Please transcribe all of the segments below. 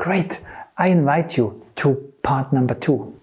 Great, I invite you to part number 2.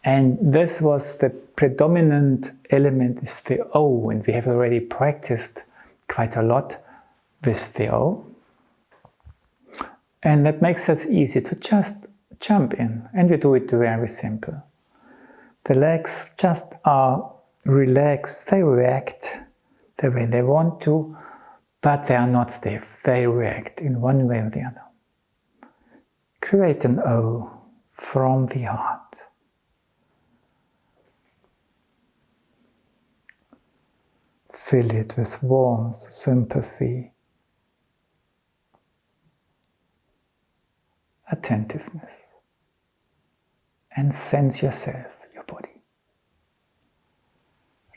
And this was the predominant element, is the O, and we have already practiced quite a lot with the O. And that makes it easy to just jump in, and we do it very simple. The legs just are relaxed, they react the way they want to, but they are not stiff, they react in one way or the other. Create an O from the heart. Fill it with warmth, sympathy, attentiveness, and sense yourself, your body.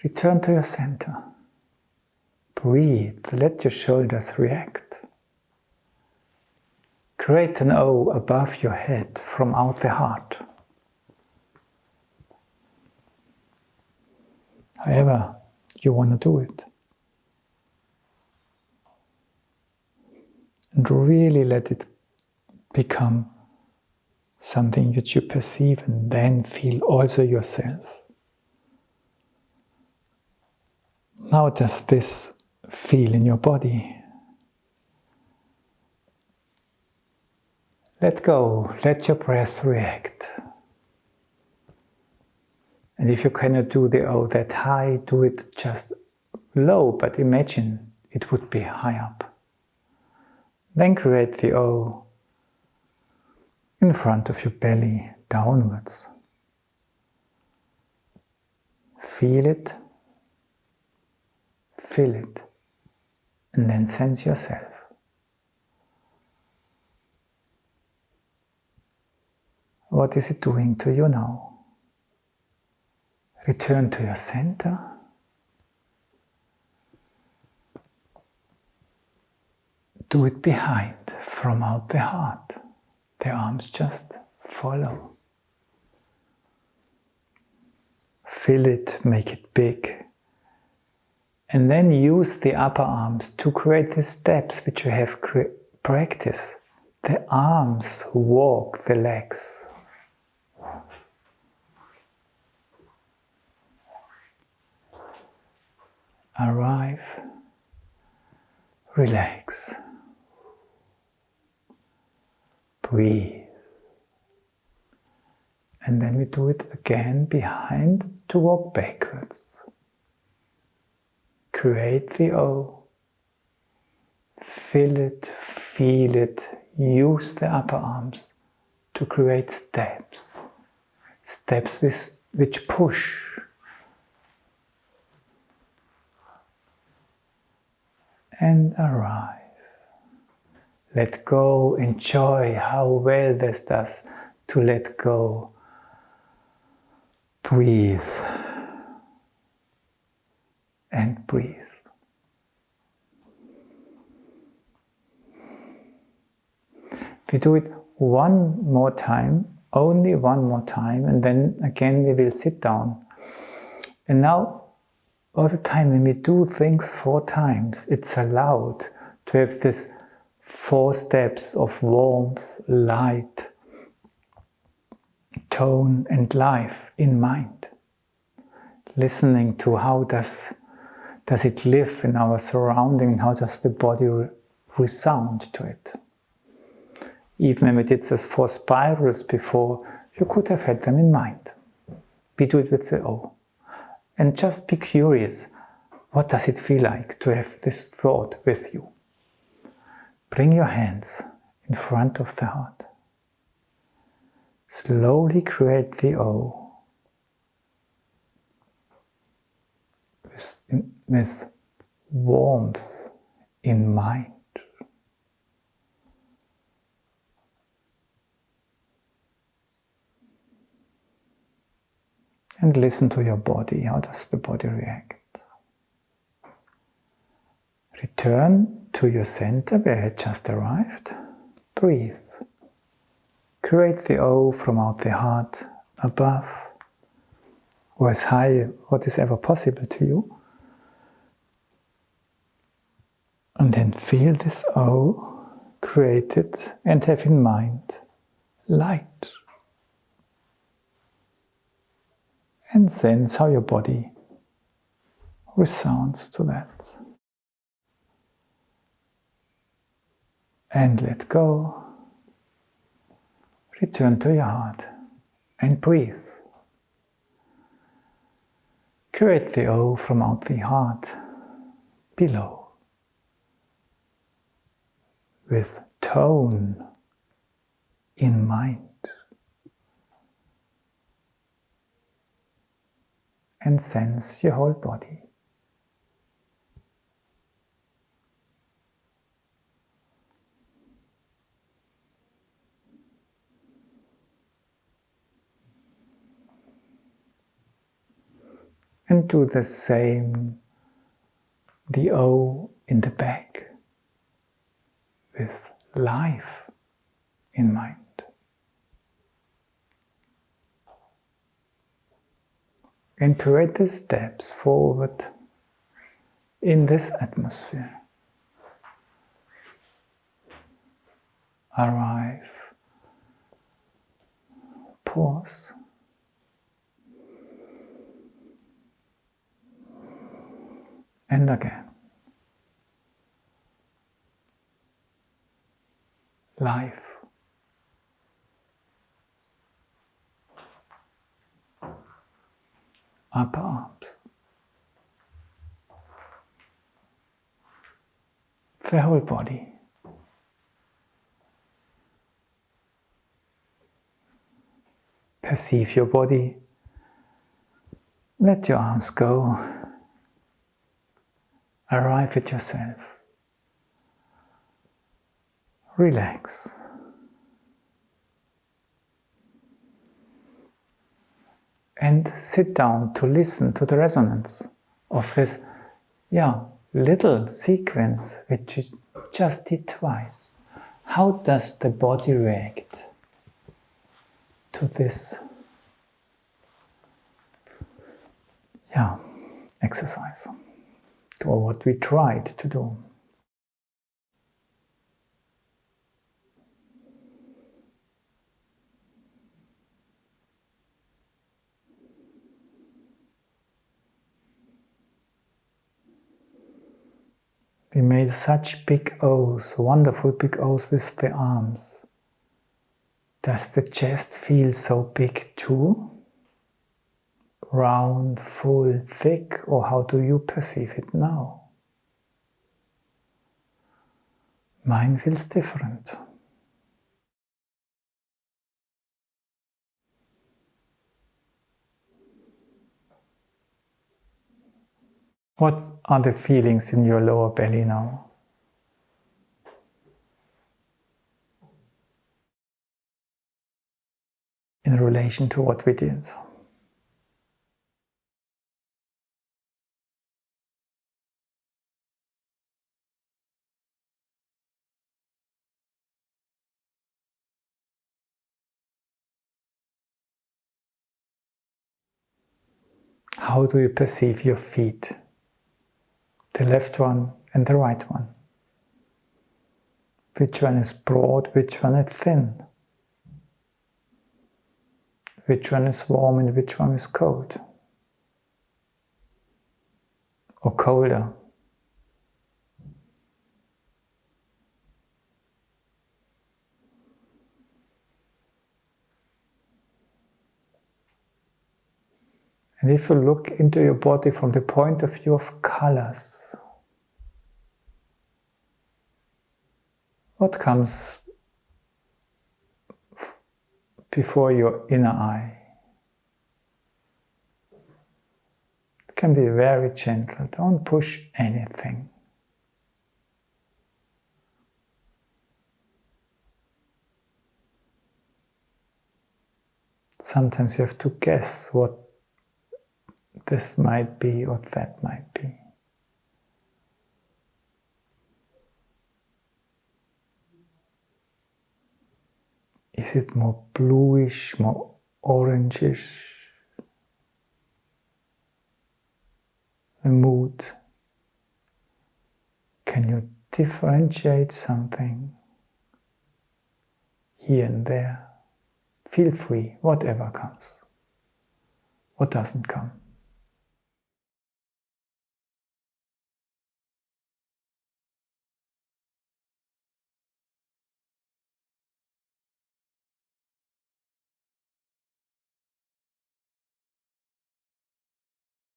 Return to your center. Breathe, let your shoulders react. Create an O above your head from out the heart. However you want to do it. And really let it become something that you perceive and then feel also yourself. How does this feel in your body? Let go, let your breath react. And if you cannot do the O that high, do it just low, but imagine it would be high up. Then create the O in front of your belly, downwards. Feel it, feel it, and then sense yourself. What is it doing to you now? Return to your center. Do it behind, from out the heart. The arms just follow. Feel it, make it big. And then use the upper arms to create the steps which you have practiced. The arms walk the legs. Arrive, relax, breathe, and then we do it again behind to walk backwards. Create the O, feel it, feel it, use the upper arms to create steps, which push. And arrive. Let go, enjoy how well this does to let go. Breathe. And breathe. We do it one more time, only one more time, and then again we will sit down. And now, all the time when we do things 4 times, it's allowed to have this 4 steps of warmth, light, tone and life in mind. Listening to how does it live in our surrounding, how does the body resound to it. Even when we did these 4 spirals before, you could have had them in mind. We do it with the O. And just be curious, what does it feel like to have this thought with you? Bring your hands in front of the heart. Slowly create the O with warmth in mind. And listen to your body. How does the body react? Return to your center where you had just arrived. Breathe. Create the O from out the heart, above, or as high, what is ever possible to you. And then feel this O created and have in mind light. And sense how your body resounds to that. And let go. Return to your heart and breathe. Create the O from out the heart below. With tone in mind. And sense your whole body. And do the same, the O in the back, with life in mind. And create the steps forward in this atmosphere. Arrive, pause, and again. Life. Upper arms. The whole body. Perceive your body. Let your arms go. Arrive at yourself. Relax. And sit down to listen to the resonance of this, little sequence which you just did twice. How does the body react to this exercise, or what we tried to do? We made such big O's, wonderful big O's with the arms. Does the chest feel so big too? Round, full, thick, or how do you perceive it now? Mine feels different. What are the feelings in your lower belly now? In relation to what we did. How do you perceive your feet? The left one and the right one. Which one is broad, which one is thin? Which one is warm and which one is cold? Or colder? And if you look into your body from the point of view of colors, what comes before your inner eye? It can be very gentle, don't push anything. Sometimes you have to guess what this might be or that might be. Is it more bluish, more orangish? The mood. Can you differentiate something? here and there. Feel free, whatever comes, what doesn't come.